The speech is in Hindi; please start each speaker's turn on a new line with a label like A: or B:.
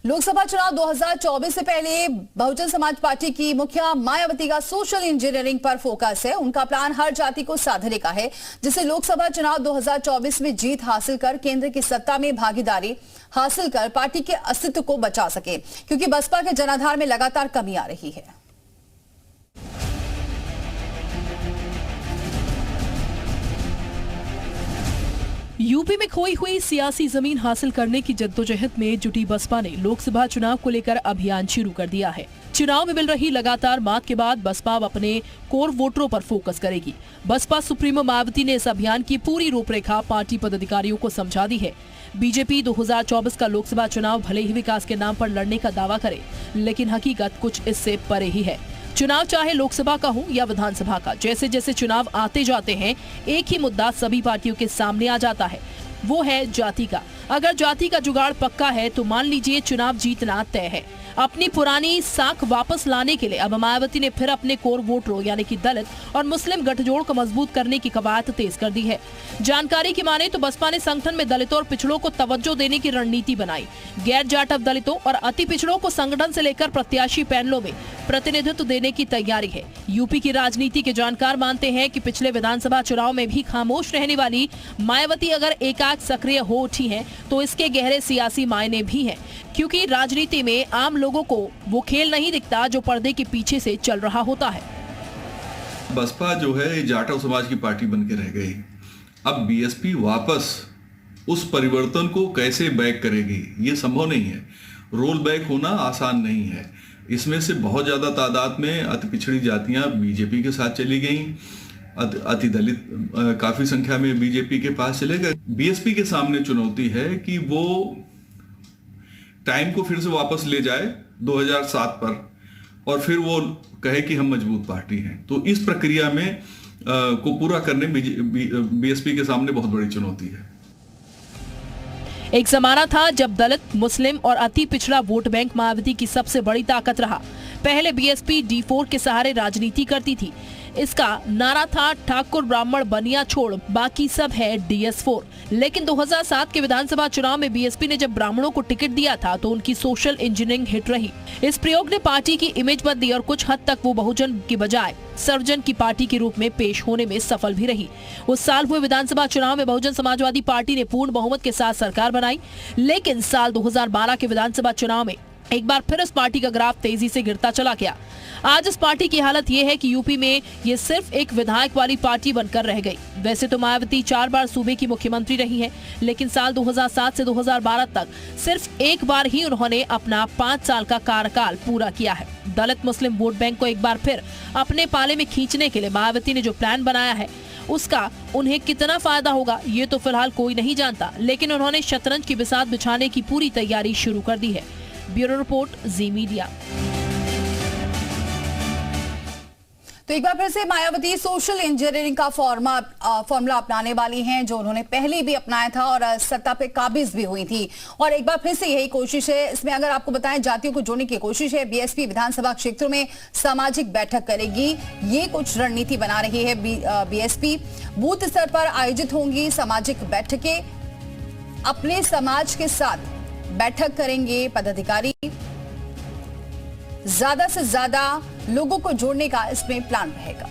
A: लोकसभा चुनाव 2024 से पहले बहुजन समाज पार्टी की मुखिया मायावती का सोशल इंजीनियरिंग पर फोकस है। उनका प्लान हर जाति को साधने का है, जिससे लोकसभा चुनाव 2024 में जीत हासिल कर केंद्र की सत्ता में भागीदारी हासिल कर पार्टी के अस्तित्व को बचा सके, क्योंकि बसपा के जनाधार में लगातार कमी आ रही है।
B: यूपी में खोई हुई सियासी जमीन हासिल करने की जद्दोजहद में जुटी बसपा ने लोकसभा चुनाव को लेकर अभियान शुरू कर दिया है। चुनाव में मिल रही लगातार मात के बाद बसपा अपने कोर वोटरों पर फोकस करेगी। बसपा सुप्रीमो मायावती ने इस अभियान की पूरी रूपरेखा पार्टी पदाधिकारियों को समझा दी है। बीजेपी 2024 का लोकसभा चुनाव भले ही विकास के नाम पर लड़ने का दावा करे, लेकिन हकीकत कुछ इससे परे ही है। चुनाव चाहे लोकसभा का हो या विधानसभा का, जैसे जैसे चुनाव आते जाते हैं एक ही मुद्दा सभी पार्टियों के सामने आ जाता है, वो है जाति का। अगर जाति का जुगाड़ पक्का है तो मान लीजिए चुनाव जीतना तय है। अपनी पुरानी साख वापस लाने के लिए अब मायावती ने फिर अपने कोर वोटरों यानी कि दलित और मुस्लिम गठजोड़ को मजबूत करने की कवायद तेज कर दी है। जानकारी की माने तो बसपा ने संगठन में दलितों और पिछड़ों को तवज्जो देने की रणनीति बनाई। गैर जाटव दलितों और अति पिछड़ों को संगठन से लेकर प्रत्याशी पैनलों में प्रतिनिधित्व देने की तैयारी है। यूपी की राजनीति के जानकार मानते हैं कि पिछले विधानसभा चुनाव में भी खामोश रहने वाली मायावती अगर एकाएक सक्रिय हो उठी हैं, तो इसके गहरे सियासी मायने भी हैं, क्योंकि राजनीति में आम लोगों को वो खेल नहीं दिखता जो पर्दे के पीछे से चल रहा होता है।
C: बसपा जो है जाटव समाज की पार्टी बन के रह गई। अब बीएसपी वापस उस परिवर्तन को कैसे बैक करेगी, ये संभव नहीं है। रोल बैक होना आसान नहीं है। इसमें से बहुत ज्यादा तादाद में अति पिछड़ी जातियां बीजेपी के साथ चली गईं, अति दलित काफी संख्या में बीजेपी के पास चले गए। बीएसपी के सामने चुनौती है कि वो टाइम को फिर से वापस ले जाए 2007 पर और फिर वो कहे कि हम मजबूत पार्टी हैं। तो इस प्रक्रिया में को पूरा करने बीएसपी के सामने बहुत बड़ी चुनौती है।
B: एक जमाना था जब दलित, मुस्लिम और अति पिछड़ा वोट बैंक मायावती की सबसे बड़ी ताकत रहा। पहले बीएसपी D4 के सहारे राजनीति करती थी। इसका नारा था ठाकुर ब्राह्मण बनिया छोड़, बाकी सब है DS4। लेकिन 2007 के विधानसभा चुनाव में बीएसपी ने जब ब्राह्मणों को टिकट दिया था तो उनकी सोशल इंजीनियरिंग हिट रही। इस प्रयोग ने पार्टी की इमेज बदली और कुछ हद तक वो बहुजन की बजाय सर्वजन की पार्टी के रूप में पेश होने में सफल भी रही। उस साल हुए विधानसभा चुनाव में बहुजन समाजवादी पार्टी ने पूर्ण बहुमत के साथ सरकार बनाई, लेकिन साल 2012 के विधानसभा चुनाव में एक बार फिर इस पार्टी का ग्राफ तेजी से गिरता चला गया। आज इस पार्टी की हालत ये है कि यूपी में ये सिर्फ एक विधायक वाली पार्टी बनकर रह गई। वैसे तो मायावती 4 बार सूबे की मुख्यमंत्री रही हैं, लेकिन साल 2007 से 2012 तक सिर्फ एक बार ही उन्होंने अपना 5 साल का कार्यकाल पूरा किया है। दलित मुस्लिम वोट बैंक को एक बार फिर अपने पाले में खींचने के लिए मायावती ने जो प्लान बनाया है, उसका उन्हें कितना फायदा होगा ये तो फिलहाल कोई नहीं जानता, लेकिन उन्होंने शतरंज की बिसात बिछाने की पूरी तैयारी शुरू कर दी है। ब्यूरो रिपोर्ट, जी मीडिया।
A: तो एक बार फिर से मायावती सोशल इंजीनियरिंग का फॉर्मूला अपनाने वाली हैं, जो उन्होंने पहले भी अपनाया था और सत्ता पे काबिज भी हुई थी। और एक बार फिर से यही कोशिश है। इसमें अगर आपको बताएं, जातियों को जोड़ने की कोशिश है। बीएसपी विधानसभा क्षेत्रों में सामाजिक बैठक करेगी, ये कुछ रणनीति बना रही है बीएसपी। बूथ स्तर पर आयोजित होंगी सामाजिक बैठकें, अपने समाज के साथ बैठक करेंगे पदाधिकारी। ज्यादा से ज्यादा लोगों को जोड़ने का इसमें प्लान रहेगा।